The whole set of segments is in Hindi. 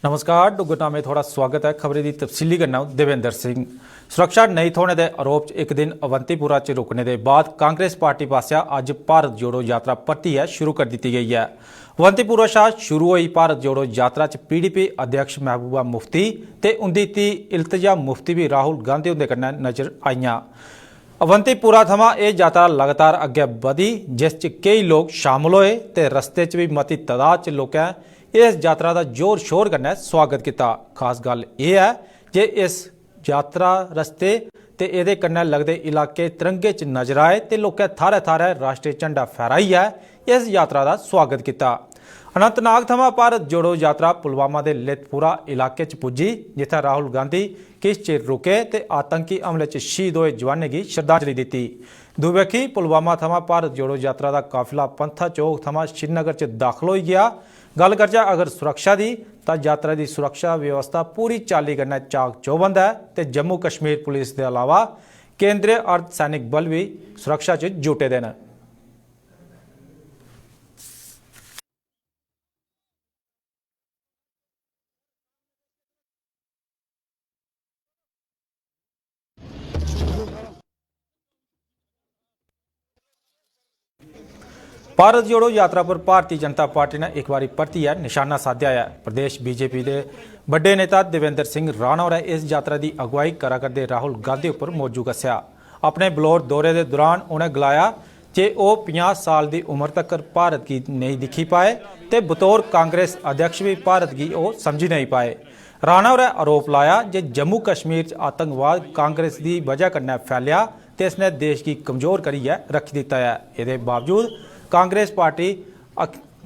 नमस्कार, डुगरना में थोड़ा स्वागत है। खबरें की तफसीली करना देवेंद्र सिंह। सुरक्षा नहीं थोने के आरोप एक दिन अवंतीपुरा च रुकने के बाद कांग्रेस पार्टी पासिया अज भारत जोड़ो यात्रा परती है शुरू कर दी गई है। अवंतीपुरा शाह शुरू हुई भारत जोड़ो यात्रा च पीडीपी अध्यक्ष महबूबा मुफ्ती ते उनकी धी इल्तजा मुफ्ती भी राहुल गांधी उनके कन्नै नजर आईयां। अवंतीपुरा थमां यह यात्रा लगातार अगे बधी, जिस च कई लोग शामिल होए ते रस्ते च भी मती तादाद च लोकें इस यात्रा का जोर शोर कन्नै स्वागत किया। खास गल यह है कि इस यात्रा रस्ते ते इहदे कन्नै लगदे इलाके तिरंगे च नजर आए ते लोकें थारे थारे राष्ट्रीय झंडा फहराइयै इस यात्रा का स्वागत किया। अनंतनाग थमां भारत जोड़ो यात्रा पुलवामा के लितपुरा इलाके च पुजी, जिथे राहुल गांधी किश चिर रुके ते आतंकी हमले च शहीद होए जवानें गी श्रद्धांजलि दी। दूए बक्खी पुलवामा थमां भारत जोड़ो यात्रा का काफिला पंथा चौक थमां श्रीनगर च दाखल हो गया। गल करजा अगर सुरक्षा की, तो यात्रा की सुरक्षा व्यवस्था पूरी चाली कन्नै चाक चौबंद है ते जम्मू कश्मीर पुलिस के अलावा केंद्रीय अर्धसैनिक बल भी सुरक्षा च जुटे दे न। भारत जोड़ो यात्रा पर भारतीय जनता पार्टी ने एक बार परतियै निशाना साधा है। प्रदेश बीजेपी के बड़े नेता देवेंद्र सिंह राणा होरें इस यात्रा की अगुवाई करा करदे राहुल गांधी उपर मौजू कस्या। अपने बलौर दौरे के दौरान उन्हें गलाया कि वह 50 साल की उम्र तक भारत की नहीं दिखी पाए ते बतौर कांग्रेस अध्यक्ष भी भारत की वो समझी नहीं पाए। राणा होरें आरोप लाया कि जम्मू कश्मीर च आतंकवाद कांग्रेस की वजह कन्नै फैलिया ते इसने देश की कमजोर करियै रखी दिता है। इसके बावजूद कांग्रेस पार्टी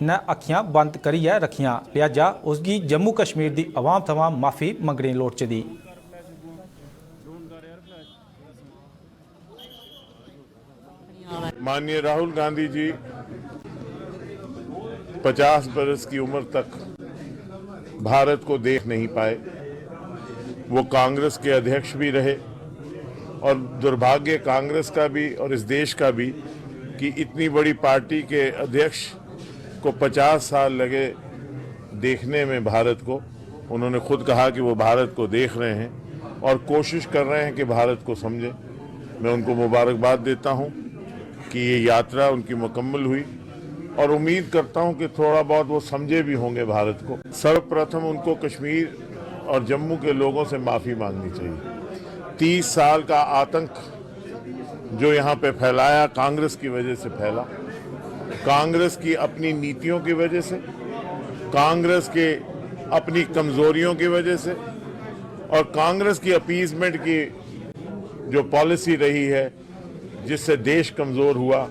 ने अखियां बंद करियै रखियां, लिहाजा उसकी जम्मू कश्मीर की आवाम थमां माफ़ी मंगनी लोड़चदी। माननीय राहुल गांधी जी 50 बरस की उम्र तक भारत को देख नहीं पाए। वो कांग्रेस के अध्यक्ष भी रहे और दुर्भाग्य कांग्रेस का भी और इस देश का भी कि इतनी बड़ी पार्टी के अध्यक्ष को 50 साल लगे देखने में भारत को। उन्होंने खुद कहा कि वो भारत को देख रहे हैं और कोशिश कर रहे हैं कि भारत को समझें। मैं उनको मुबारकबाद देता हूं कि ये यात्रा उनकी मुकम्मल हुई और उम्मीद करता हूं कि थोड़ा बहुत वो समझे भी होंगे भारत को। सर्वप्रथम उनको कश्मीर और जम्मू के लोगों से माफ़ी मांगनी चाहिए। 30 साल का आतंक जो यहाँ पे फैलाया कांग्रेस की वजह से फैला, कांग्रेस की अपनी नीतियों की वजह से, कांग्रेस के अपनी कमजोरियों की वजह से और कांग्रेस की अपीजमेंट की जो पॉलिसी रही है जिससे देश कमजोर हुआ,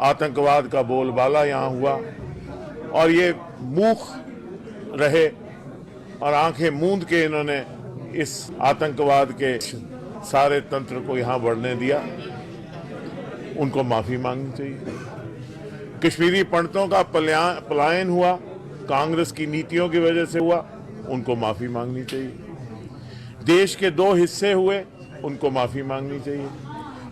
आतंकवाद का बोलबाला यहाँ हुआ और ये मूख रहे और आंखें मूंद के इन्होंने इस आतंकवाद के सारे तंत्र को यहाँ बढ़ने दिया। उनको माफी मांगनी चाहिए। कश्मीरी पंडितों का पलायन हुआ कांग्रेस की नीतियों की वजह से हुआ, उनको माफी मांगनी चाहिए। देश के 2 हिस्से हुए, उनको माफी मांगनी चाहिए।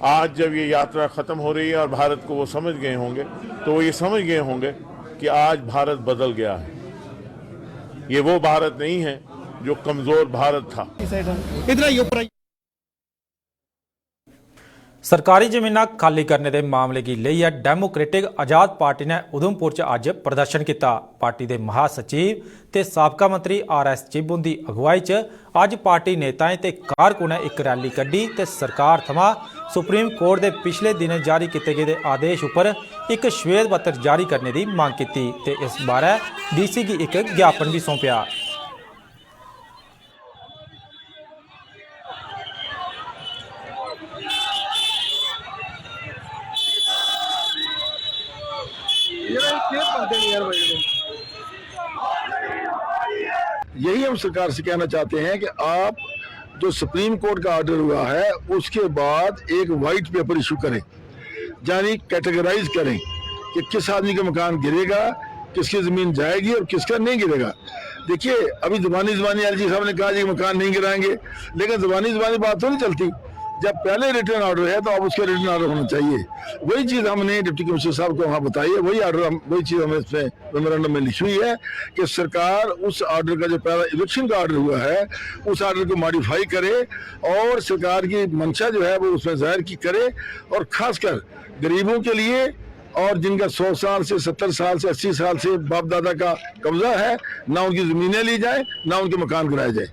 आज जब ये यात्रा खत्म हो रही है और भारत को वो समझ गए होंगे, तो वो ये समझ गए होंगे कि आज भारत बदल गया है। ये वो भारत नहीं है जो कमजोर भारत था। सरकारी जमीनां खाली करने के मामले की लेइयै डेमोक्रेटिक आजाद पार्टी ने उधमपुर च अज प्रदर्शन किया। पार्टी के महासचिव ते साबका मंत्री RS चिब की अगुवाई च अज पार्टी नेताएं ते कारकुनें एक रैली कड्ढी ते सरकार थमां सुप्रीम कोर्ट के पिछले दिनें जारी किए गए आदेश उपर एक श्वेत पत्र जारी करने की मांग की ते इस बारे DC की एक ज्ञापन भी सौंपया। यही हम सरकार से कहना चाहते हैं कि आप जो सुप्रीम कोर्ट का ऑर्डर हुआ है उसके बाद एक वाइट पेपर इशू करें, यानी कैटेगराइज करें कि किस आदमी का मकान गिरेगा, किसकी जमीन जाएगी और किसका नहीं गिरेगा। देखिए अभी जबानी एलजी साहब ने कहा कि मकान नहीं गिराएंगे, लेकिन जबानी बात तो नहीं चलती। जब पहले रिटर्न ऑर्डर है तो अब उसका रिटर्न ऑर्डर होना चाहिए। वही चीज़ हमने डिप्टी कमिश्नर साहब को वहाँ बताई है, वही चीज़ हमें इसमें मेमोरेंडम में लिखी हुई है कि सरकार उस ऑर्डर का जो पहला इलेक्शन का ऑर्डर हुआ है उस ऑर्डर को मॉडिफाई करे और सरकार की मंशा जो है वो उसमें जाहिर की करे, और खासकर गरीबों के लिए और जिनका 100 साल से 70 साल से 80 साल से बाप दादा का कब्जा है, ना उनकी जमीनें ली जाए ना उनके मकान गिराए जाए।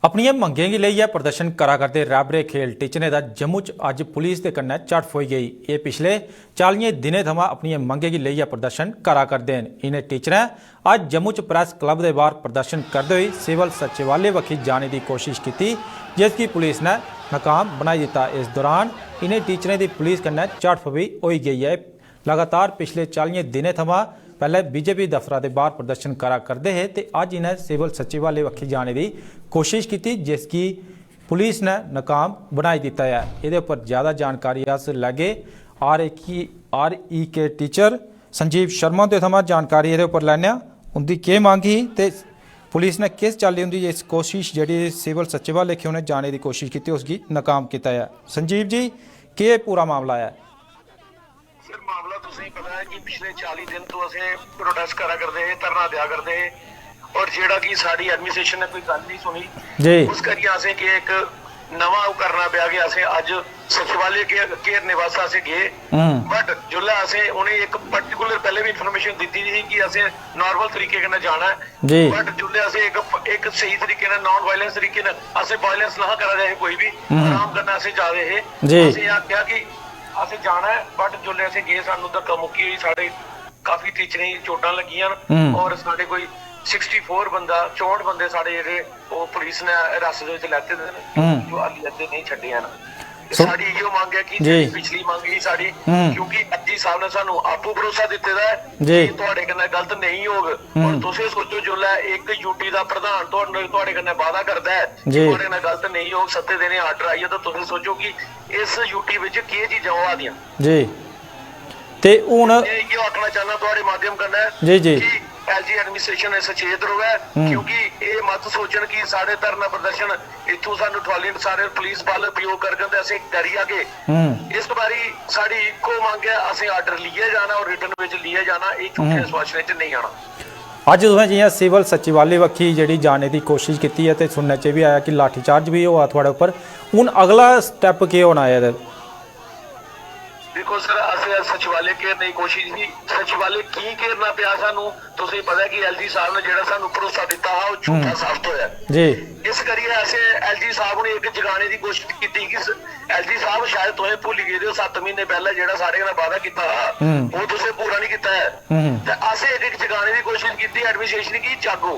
अपनियां मंगें गी लेइयै प्रदर्शन करा करदे रैबरे खेल टीचरें दा जम्मू च अज्ज पुलिस दे कन्नै झड़प होई गई। ये पिछले 40 दिनें थमां अपनियां मंगें गी लेइयै प्रदर्शन करा करदे न। इनें टीचरें अज्ज जम्मू च प्रेस क्लब दे बाहर प्रदर्शन करदे होई सिविल सचिवालय बक्खी जाने की कोशिश की, जिसकी पुलिस ने नाकाम बनाई दिता। इस दौरान इन्हें टीचरें की पुलिस कन्नै झड़प भी होई गई है। लगातार पिछले 40 दिनें थमां पहले बीजेपी दफ्तरा के बाहर प्रदर्शन करा करते हैं तो अज इन्हें सिविल सचिवालय बक्खी जाने की कोशिश की, जिसकी पुलिस ने नाकाम बनाई दिता है। ये पर ज़्यादा जानकारी अस लैगे RE के टीचर संजीव शर्मा के थमां जानकारी ये पर लैने उनकी केह् मंग ही ते पुलिस ने किस चाल्ली उनकी इस कोशिश जी सिविल सचिवालय की उन्हें जाने की कोशिश की उसकी नाकाम किया है। संजीव जी, केह् पूरा मामला है? सर मामला तुसें पता है कि पिछले 40 दिन तो असें प्रोटेस्ट करा करदे हे, धरना दिया करदे हे, और जेड़ा कि साडी एडमिनिस्ट्रेशन ने कोई गल नहीं सुनी जी, उस करियै असें कि एक नवा करना पिया कि असें अज सचिवालय के घेरने वास्ते असें गए। बट जिसलै असें उन्हें एक पर्टिकुलर पहले भी इन्फॉर्मेशन दी थी कि असें नॉर्मल तरीके कन्नै जाना है, बट जिसलै असें एक सही तरीके नाल नॉन वायलेंस तरीके नाल असें वायलेंस ना करा दे कोई भी आराम करना असें जा रहे हे। असें आख्या कि असें जाना है, बट जिसलै असें गए सानू धक्का मुक्की हुई, साढ़े काफी टीचरें गी चोटां लगियां और साढ़े कोई 64 बंदा 64 बंदे साढ़े जेह्ड़े ओह् पुलिस ने हिरासत विच लैते दे न, जो हाली अद्धे नहीं छड्डे न। साड़ी इहो मंग है कि पिछली मंग ही साड़ी, क्योंकि एसजी साहब ने सानू आपू भरोसा दित्ते दा है कि तुहाडे कन्नै गलत नहीं होग। और तुसें सोचो जिसलै एक यूटी दा प्रधान तुहाडे कन्नै वादा करदा है कि तुहाडे कन्नै गलत नहीं होग, 7 दिन आर्डर आई है, तो तुसें सोचो कि इस यूटी विच केह् चीजां होआ दियां जी। ते हुण इहो आखना चाहना तुहाडे माध्यम कन्नै जी कि एलजी एडमिनिस्ट्रेशन सचेत रहे, क्योंकि ये मत सोचन कि साढ़े धरना प्रदर्शन इथों सानू ट्राली सारे पुलिस बल उपयोग करके असें करी आगे। इस बारी साड़ी इको मंग है, असें आर्डर लिए जाना और रिटर्न विच लिए जाना, ये झूठे आश्वासन च नहीं आना। अज तुसें जियां सिविल सचिवालय बक्खी जी जाने की कोशिश की है तो सुनने च भी आया कि लाठीचार्ज भी हुआ थोड़े उपर, हुण अगला स्टैप केह् होना है? देखो सर, असें सचिवालय घेरने की कोशिश की, सचिवालय की घेरना पिया सानू, तुसें पता है कि एलजी साहब ने जेड़ा सानू भरोसा दिता हा वो झूठा साबित होया जी। इस करियै असें एलजी साहब ने एक जगाने की कोशिश की कि एलजी साहब शायद तुसें भुल्ली गेदे हो 7 महीने पहले जेड़ा साढ़े कन्नै वादा कीता वो तुसें पूरा नहीं कीता है, ते असें एक जगाने की कोशिश की एडमिनिस्ट्रेशन की जागो।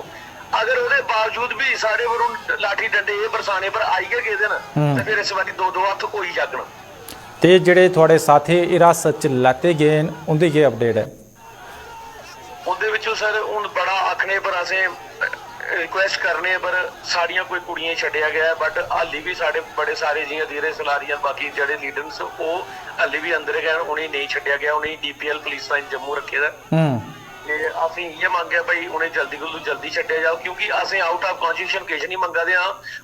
अगर ਉਹਦੇ बावजूद भी साढ़े पर लाठी डंडे बरसाने पर आई गए गेदे न, ते फिर इस बारी दो हत्थ होई जागन। ते जेड़े थोड़े साथी हिरासत च लैते गए न उंदी केह् अपडेट है? उंदे विचों सर हुण बड़ा आखने पर असें रिक्वेस्ट करने पर साड़ियां कोई कुड़ियां छड्डिया गया है, बट हाली भी साढ़े बड़े सारे जियां धीरे सलारिया बाकी जेड़े लीडर्स वो हाली भी अंदर गए, उन्हें नहीं छड्डिया गया, उन्हें DPL पुलिस लाइन जम्मू रखे दा। असीं इयै मंग है भाई उन्हें जल्दी कोलू जल्दी छड्डिया जाओ, क्योंकि असें आउट ऑफ कॉन्स्टिट्यूशन किश नहीं मंगा दे,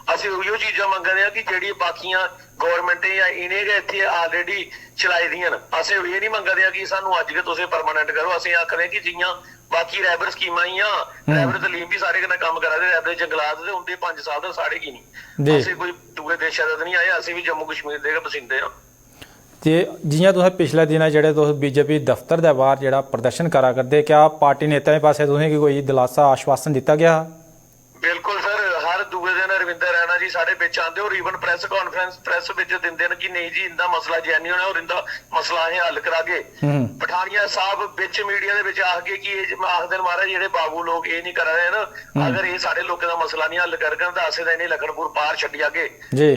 असें उहियो चीजां मंगा दे कि जेहड़ी बाकियां गौरमेंटें या इन्हें गै इत्थे ऑलरेडी चलाई दियां न। असें ये नहीं मंगा दे कि सानू अज गै तुसें परमानेंट करो, असें आखदे कि जियां बाकी रैबर स्कीमां हियां, रैबर तलीम भी सारे कन्नै कम्म करा दे, रैबर जंगलात दे उंदे 5 साल दा साढ़े की नहीं, असें कोई दूए देशां दा नहीं आए, असें भी जम्मू कश्मीर दे गै बसिंदे हां। ते जियां तुसें पिछले दिन जेह्ड़े तुस बीजेपी दफ्तर दे बाहर जेह्ड़ा प्रदर्शन करा करदे, क्या पार्टी नेताएं पासे तुसें कोई दिलासा आश्वासन दिता गया? बिल्कुल सर, हर दूए दिन रविंदर रैना जी साढ़े बिच आंदे और इवन प्रेस कॉन्फ्रेंस प्रेस विच दिंदे न कि नहीं जी इंदा मसला जेन्युइन है और इंदा मसला असें हल करागे। पठानिया साहब बिच मीडिया दे विच आख के कि आखदे न महाराज जेह्ड़े बाबू लोग ये नहीं करा रहे न, अगर ये साढ़े लोकें दा मसला नहीं हल करगन तां असें तां इन्हें लखनपुर पार छड्डी आगे।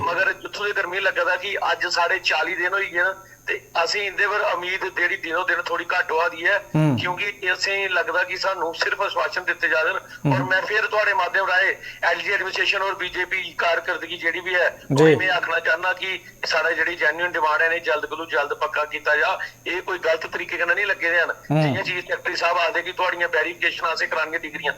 मगर जित्थों दी गर्मी लग्गा दा कि अज साढ़े 40 दिन होई गए न, ਤੇ ਅਸੀਂ ਇਹਦੇ ਪਰ ਉਮੀਦ ਜਿਹੜੀ ਦਿਨੋਂ ਦਿਨ ਥੋੜੀ ਘੱਟ ਹੋਦੀ ਹੈ ਕਿਉਂਕਿ ਅਸੀਂ ਲੱਗਦਾ ਕਿ ਸਾਨੂੰ ਸਿਰਫ ਆਸ਼ਵਾਸਨ ਦਿੱਤੇ ਜਾ ਰਹੇ ਨੇ। ਔਰ ਮੈਂ ਫਿਰ ਤੁਹਾਡੇ ਮਾਧਿਅਮ ਰਾਏ ਐਲਜੀ ਐਡਮਿਨਿਸਟ੍ਰੇਸ਼ਨ ਔਰ ਬੀਜੇਪੀ ਕਾਰਕਰਦਗੀ ਜਿਹੜੀ ਵੀ ਹੈ ਉਹ ਮੈਂ ਆਖਣਾ ਚਾਹੁੰਦਾ ਕਿ ਸਾਡਾ ਜਿਹੜੀ ਜੈਨੂਇਨ ਡਿਮਾਂਡ ਹੈ ਨੇ ਜਲਦ ਕੋਲੋਂ ਜਲਦ ਪੱਕਾ ਕੀਤਾ ਜਾ। ਇਹ ਕੋਈ ਗਲਤ ਤਰੀਕੇ ਨਾਲ ਨਹੀਂ ਲੱਗੇ ਹਨ। ਜਿਵੇਂ ਚੀਫ ਸੈਕਟਰੀ ਸਾਹਿਬ ਆਖਦੇ ਕਿ ਤੁਹਾਡੀਆਂ ਵੈਰੀਫਿਕੇਸ਼ਨਾਂ ਅਸੀਂ ਕਰਾਂਗੇ ਡਿਗਰੀਆਂ,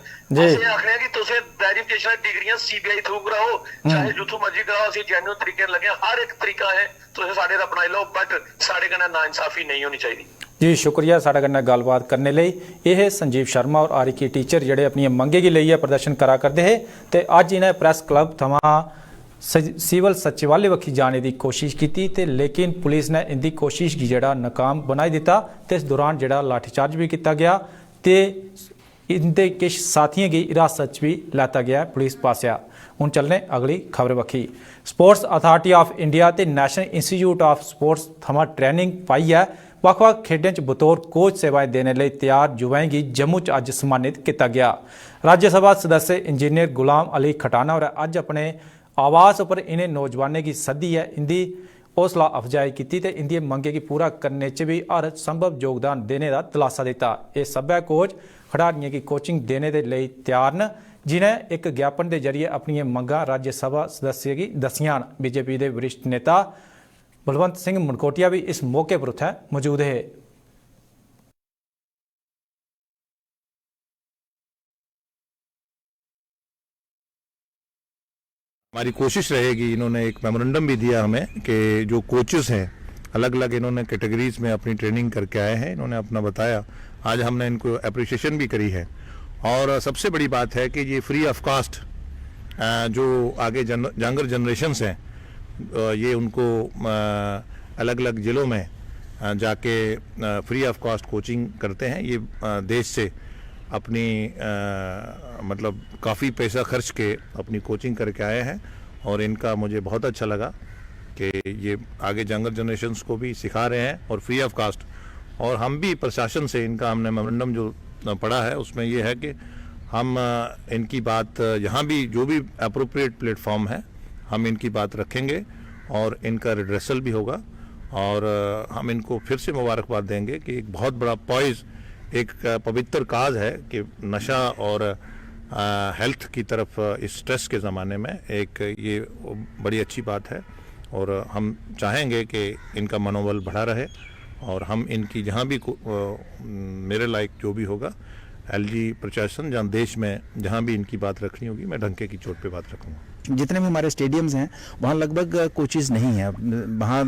ਅਸੀਂ ਆਖਦੇ ਕਿ ਤੁਸੀਂ ਵੈਰੀਫਿਕੇਸ਼ਨ ਡਿਗਰੀਆਂ ਸੀਬੀਆਈ ਥਰੂ ਕਰਾਓ, ਚਾਹੇ ਜਿੱਥੋਂ ਮਰਜ਼ੀ ਕਰਾਓ। ਅਸੀਂ ਜੈਨੂਇਨ ਤਰੀਕੇ ਨਾਲ ਲੱਗੇ, ਹਰ ਇੱਕ ਤਰੀਕਾ ਹੈ ਤੁਸੀਂ ਸਾਡੇ ਦਾ ਅਪਣਾ ਲਓ, ਬਟ ਸਾਡੇ ਕਨਾ ਨਾਇਨਸਾਫੀ नहीं होनी चाहिए। जी शुक्रिया साडे कन्नै गलबात करने लई। यह संजीव शर्मा और आरिकी टीचर जिहड़े अपनी मंगे गी लेइयै प्रदर्शन करा करदे हे ते अज इन्हें प्रेस क्लब थमां सिविल सचिवालय वक्खी जाने की कोशिश की ते लेकिन पुलिस ने इनकी कोशिश की जिहड़ा नाकाम बनाई दिता ते इस दौरान जिहड़ा लाठीचार्ज भी किया गया ते इनके किश साथियों की हिरासत भी लैता गया पुलिस पासिया। हुण चलने अगली खबर वक्खी। स्पोर्ट्स अथॉरिटी ऑफ इंडिया ते नैशनल इंस्टीट्यूट ऑफ स्पोर्ट्स थमां ट्रेनिंग पाई है। ਵੱਖ-ਵੱਖ खेडों च बतौर कोच सेवाएं देने लई तैयार युवाएं की जम्मू च अज सम्मानित किया गया। राज्य सभा सदस्य इंजीनियर गुलाम अली खटाना और अज अपने आवास पर इन्हें नौजवानों की सदी है इनकी हौसला अफजाई की ते इनकी मंगे की पूरा करने च भी हर संभव योगदान देने का दिलासा दिता। ये सबै कोच खिडारियों की कोचिंग देने के लिए तैयार न, जिन्हें एक ज्ञापन के जरिए अपनी मंगां राज्य सभा सदस्य की दसियां। बीजेपी के वरिष्ठ नेता बलवंत सिंह मनकोटिया भी इस मौके पर उत्थे मौजूद है। हमारी कोशिश रहेगी, इन्होंने एक मेमोरेंडम भी दिया हमें कि जो कोचेस हैं अलग अलग इन्होंने कैटेगरीज में अपनी ट्रेनिंग करके आए हैं, इन्होंने अपना बताया। आज हमने इनको अप्रिशिएशन भी करी है और सबसे बड़ी बात है कि ये फ्री ऑफ कास्ट जो आगे यंगर जनरेशन्स हैं ये उनको अलग अलग ज़िलों में जाके फ्री ऑफ कॉस्ट कोचिंग करते हैं। ये देश से अपनी मतलब काफ़ी पैसा खर्च के अपनी कोचिंग करके आए हैं और इनका मुझे बहुत अच्छा लगा कि ये आगे यंगर जनरेशन्स को भी सिखा रहे हैं और फ्री ऑफ कास्ट। और हम भी प्रशासन से इनका हमने मेमोरेंडम जो पढ़ा है उसमें ये है कि हम इनकी बात यहाँ भी जो भी अप्रोप्रिएट प्लेटफॉर्म है हम इनकी बात रखेंगे और इनका रिड्रेसल भी होगा। और हम इनको फिर से मुबारकबाद देंगे कि एक बहुत बड़ा पॉइज एक पवित्र काज है कि नशा और हेल्थ की तरफ इस स्ट्रेस के ज़माने में एक ये बड़ी अच्छी बात है। और हम चाहेंगे कि इनका मनोबल बढ़ा रहे और हम इनकी जहाँ भी मेरे लायक जो भी होगा एलजी प्रशासन जहाँ देश में जहाँ भी इनकी बात रखनी होगी मैं डंके की चोट पे बात रखूँगा। जितने भी हमारे स्टेडियम्स हैं वहाँ लगभग कोचेस नहीं है। वहाँ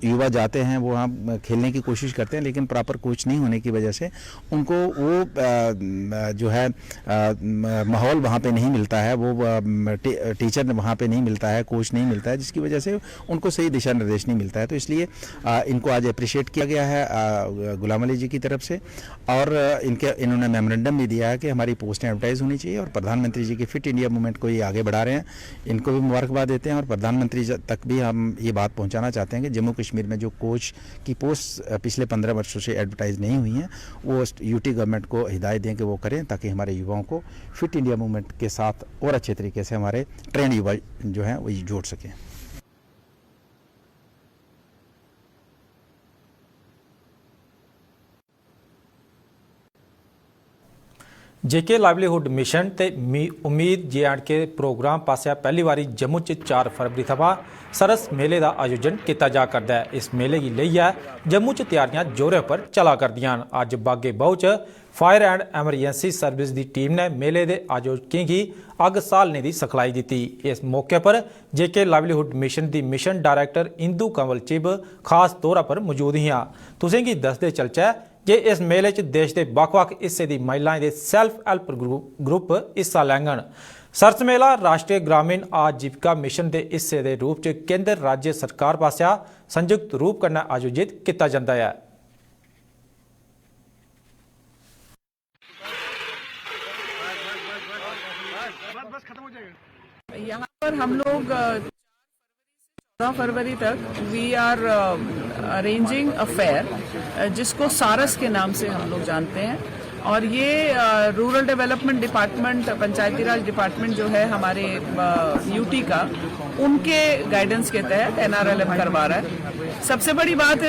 युवा जाते हैं, वो वहाँ खेलने की कोशिश करते हैं, लेकिन प्रॉपर कोच नहीं होने की वजह से उनको वो जो है माहौल वहाँ पे नहीं मिलता है, वो टीचर वहाँ पे नहीं मिलता है, कोच नहीं मिलता है, जिसकी वजह से उनको सही दिशा निर्देश नहीं मिलता है। तो इसलिए इनको आज अप्रिशिएट किया गया है गुलाम अली जी की तरफ से। और इन्होंने मेमोरेंडम भी दिया है कि हमारी पोस्टें एडवर्टाइज होनी चाहिए और प्रधानमंत्री जी की फिट इंडिया मूवमेंट को ये आगे बढ़ा रहे हैं। इनको भी मुबारकबाद देते हैं और प्रधानमंत्री तक भी हम ये बात पहुंचाना चाहते हैं कि जम्मू कश्मीर में जो कोच की पोस्ट पिछले 15 वर्षों से एडवर्टाइज नहीं हुई हैं वो यूटी गवर्नमेंट को हिदायत दें कि वो करें, ताकि हमारे युवाओं को फिट इंडिया मूवमेंट के साथ और अच्छे तरीके से हमारे ट्रेंड युवा जो हैं वो जोड़ सकें। जेके लाइवलीहुड मिशन ते उम्मीद जे&के प्रोग्राम पासिया पहली बारी जम्मू च 4 फरवरी थमां सरस मेले का आयोजन किया जा करदा है। इस मेले की लेइयै जम्मू च तैयारियां जोरें पर चला करदियां। अज बागे बहु च फायर एंड एमरजेंसी सर्विस की टीम ने मेले के आयोजकों की अग सालने की सिखलाई दी। इस मौके पर जेके लाइवलीहुड मिशन की मिशन डायरैक्टर इंदू कंवल चिब खास तौर पर मौजूद हियां। तुसें गी दसदे चलचै जे इस मेले च देश के ਵੱਖ-ਵੱਖ हिस्से की महिलाएं के सैल्फ हैल्प ग्रुप हिस्सा लैंगन। सरस मेला राष्ट्रीय ग्रामीण आजीविका मिशन के हिस्से के रूप च केंद्र राज्य सरकार पासिया संयुक्त रूप कन्नै आयोजित किया जाता है। यहाँ पर हम लोग 14 फरवरी तक we are arranging a fair जिसको सारस के नाम से हम लोग जानते हैं। और ये रूरल डेवलपमेंट डिपार्टमेंट, पंचायती राज डिपार्टमेंट जो है हमारे यूटी का, उनके गाइडेंस के तहत NRLM करवा रहा है। सबसे बड़ी बात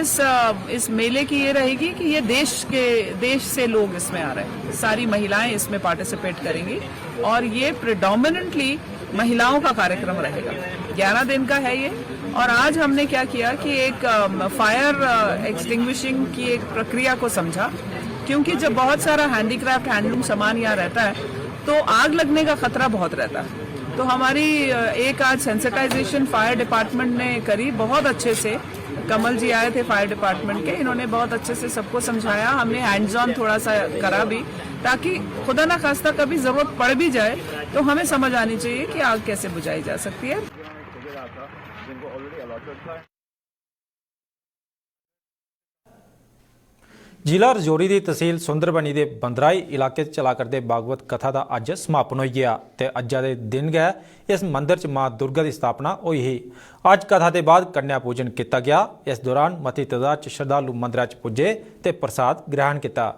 इस मेले की ये रहेगी कि ये देश से लोग इसमें आ रहे हैं, सारी महिलाएं इसमें पार्टिसिपेट करेंगी और ये प्रिडोमिनेंटली महिलाओं का कार्यक्रम रहेगा। 11 दिन का है ये। और आज हमने क्या किया कि एक फायर एक्सटिंग्विशिंग की एक प्रक्रिया को समझा, क्योंकि जब बहुत सारा हैंडीक्राफ्ट हैंडलूम सामान यहाँ रहता है तो आग लगने का खतरा बहुत रहता है। तो हमारी एक आज सेंसिटाइजेशन फायर डिपार्टमेंट ने करी बहुत अच्छे से। कमल जी आए थे फायर डिपार्टमेंट के, इन्होंने बहुत अच्छे से सबको समझाया। हमने हैंड्स ऑन थोड़ा सा करा भी, ताकि खुदा ना खास्ता कभी जरूरत पड़ भी जाए तो हमें समझ आनी चाहिए कि आग कैसे बुझाई जा सकती है। ਜ਼ਿਲ੍ਹਾ ਰਜੌਰੀ ਦੀ ਤਹਿਸੀਲ ਸੁੰਦਰਬਨੀ ਦੇ ਬੰਦਰਾਈ ਇਲਾਕੇ 'ਚ ਚਲਾ ਕਰਦੇ ਭਾਗਵਤ ਕਥਾ ਦਾ ਅੱਜ ਸਮਾਪਨ ਹੋ ਗਿਆ ਤੇ ਅੱਜ ਦੇ ਦਿਨ ਗਏ ਇਸ ਮੰਦਿਰ 'ਚ ਮਾਂ ਦੁਰਗਾ ਦੀ ਸਥਾਪਨਾ ਹੋਈ ਹੀ। ਅੱਜ ਕਥਾ ਦੇ ਬਾਅਦ ਕੰਨਿਆ ਪੂਜਨ ਕੀਤਾ ਗਿਆ। ਇਸ ਦੌਰਾਨ ਮਤੀ ਤਾਦਾਦ 'ਚ ਸ਼ਰਧਾਲੂ ਮੰਦਿਰਾਂ 'ਚ ਪੁੱਜੇ ਤੇ ਪ੍ਰਸਾਦ ਗ੍ਰਹਿਣ ਕੀਤਾ।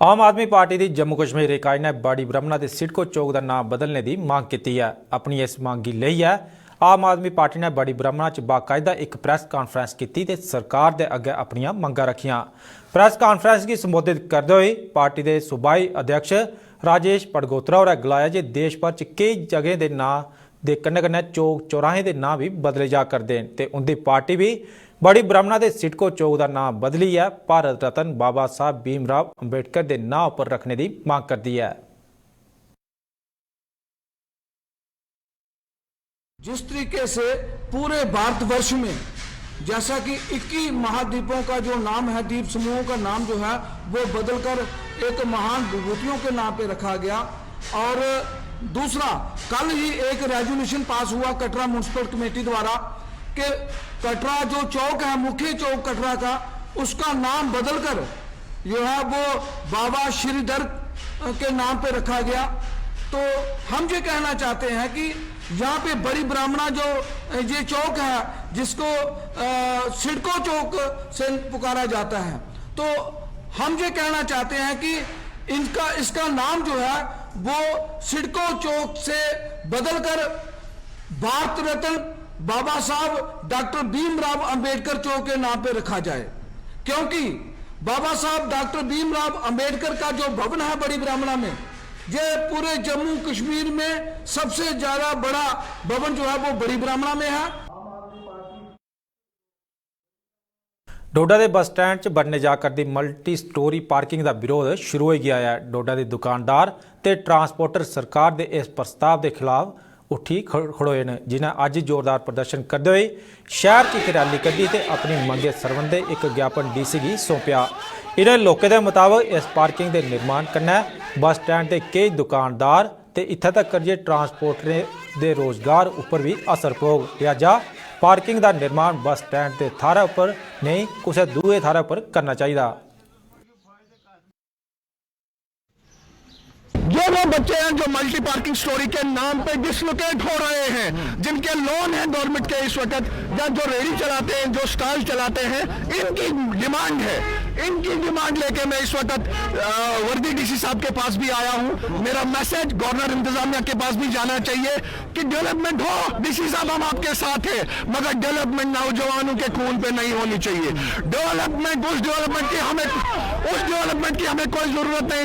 ਆਮ ਆਦਮੀ ਪਾਰਟੀ ਦੀ ਜੰਮੂ ਕਸ਼ਮੀਰ ਇਕਾਈ ਨੇ ਬਾੜੀ ਬ੍ਰਹਮਣਾ ਦੇ ਸਿਡਕੋ ਚੌਕ ਦਾ ਨਾਮ ਬਦਲਣੇ ਦੀ ਮੰਗ ਕੀਤੀ ਹੈ। ਆਪਣੀ ਇਸ ਮੰਗ ਲਈ ਹੈ ਆਮ ਆਦਮੀ ਪਾਰਟੀ ਨੇ ਬਾੜੀ ਬ੍ਰਹਮਣਾ 'ਚ ਬਾਕਾਇਦਾ ਇੱਕ ਪ੍ਰੈਸ ਕਾਨਫਰੰਸ ਕੀਤੀ ਤੇ ਸਰਕਾਰ ਦੇ ਅੱਗੇ ਆਪਣੀਆਂ ਮੰਗਾਂ ਰੱਖੀਆਂ। ਪ੍ਰੈਸ ਕਾਨਫਰੰਸ की संबोधित करते हुए पार्टी के सूबाई अध्यक्ष राजेश पड़गोत्रा और गलाया कि देश भर च कई जगह के नां के कन्ने कन्ने चौक चौराहे के नां भी बदले जा करते हैं तो उनकी पार्टी भी बड़ी ब्राह्मणा के सिडको चौक का नाम बदली है भारत रत्न बाबा साहब भीमराव अंबेडकर के नां पर रखने की मांग करती है। जिस तरीके से पूरे भारतवर्ष में जैसा कि 21 महाद्वीपों का जो नाम है, द्वीप समूहों का नाम जो है वो बदलकर एक महान विभूतियों के नाम पे रखा गया। और दूसरा, कल ही एक रेजोल्यूशन पास हुआ कटरा म्युनिसिपल कमेटी द्वारा कि कटरा जो चौक है, मुख्य चौक कटरा का, उसका नाम बदलकर जो है वो बाबा श्रीधर के नाम पे रखा गया। तो हम ये कहना चाहते हैं कि यहाँ पे बड़ी ब्राह्मणा जो ये चौक है जिसको सिडको चौक से पुकारा जाता है, तो हम ये कहना चाहते हैं कि इसका नाम जो है वो सिडको चौक से बदलकर भारत रत्न बाबा साहब डॉक्टर भीमराव अंबेडकर चौक के नाम पे रखा जाए। क्योंकि बाबा साहब डॉक्टर भीमराव अंबेडकर का जो भवन है बड़ी ब्राह्मणा में, ये पूरे जम्मू कश्मीर में सबसे ज्यादा बड़ा भवन जो है वो बड़ी ब्राह्मणा में है। डोडा के बस स्टैंड च बनने जा करदी मल्टी स्टोरी पार्किंग का विरोध शुरू हो गया है। डोडा के दुकानदार ते ट्रांसपोर्टर सरकार के इस प्रस्ताव के खिलाफ उठी खड़ोए ने, जिन्हें अज जोरदार प्रदर्शन करते हुए शहर की एक रैली कढ़ी ते अपनी मंगे सरबंधे एक ज्ञापन DC की सौंपया। इन्हें लोगों के मुताबिक इस पार्किंग के निर्माण कन्नै बस स्टैंड के कई दुकानदार ते इत्थे तक जे ट्रांसपोर्टरें के रोजगार उपर भी असर पौग। लिहाजा पार्किंग का निर्माण बस स्टैंड के थारे उपर नहीं किसी दूए थारे उपर करना चाहिए। ये वो बच्चे हैं जो मल्टी पार्किंग स्टोरी के नाम पे डिसलोकेट हो रहे हैं, जिनके लोन है गवर्नमेंट के इस वक्त, या जो रेडी चलाते हैं, जो स्टॉल चलाते हैं, इनकी डिमांड है। इनकी डिमांड लेके मैं इस वक्त वर्दी DC साहब के पास भी आया हूं। मेरा मैसेज गवर्नर इंतजामिया के पास भी जाना चाहिए कि डेवलपमेंट हो। DC साहब हम आपके साथ हैं, मगर डेवलपमेंट नौजवानों के खून पे नहीं होनी चाहिए। डेवलपमेंट उस डेवलपमेंट की हमें कोई जरूरत नहीं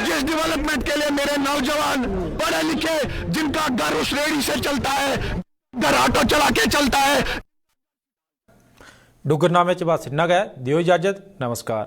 जिस डेवलपमेंट के लिए मेरे नौजवान पढ़े लिखे, जिनका घर उस रेडी से चलता है, घर ऑटो चला के चलता है। डुगरनामे च बस इन्ना गै। दियो इजाजत। नमस्कार।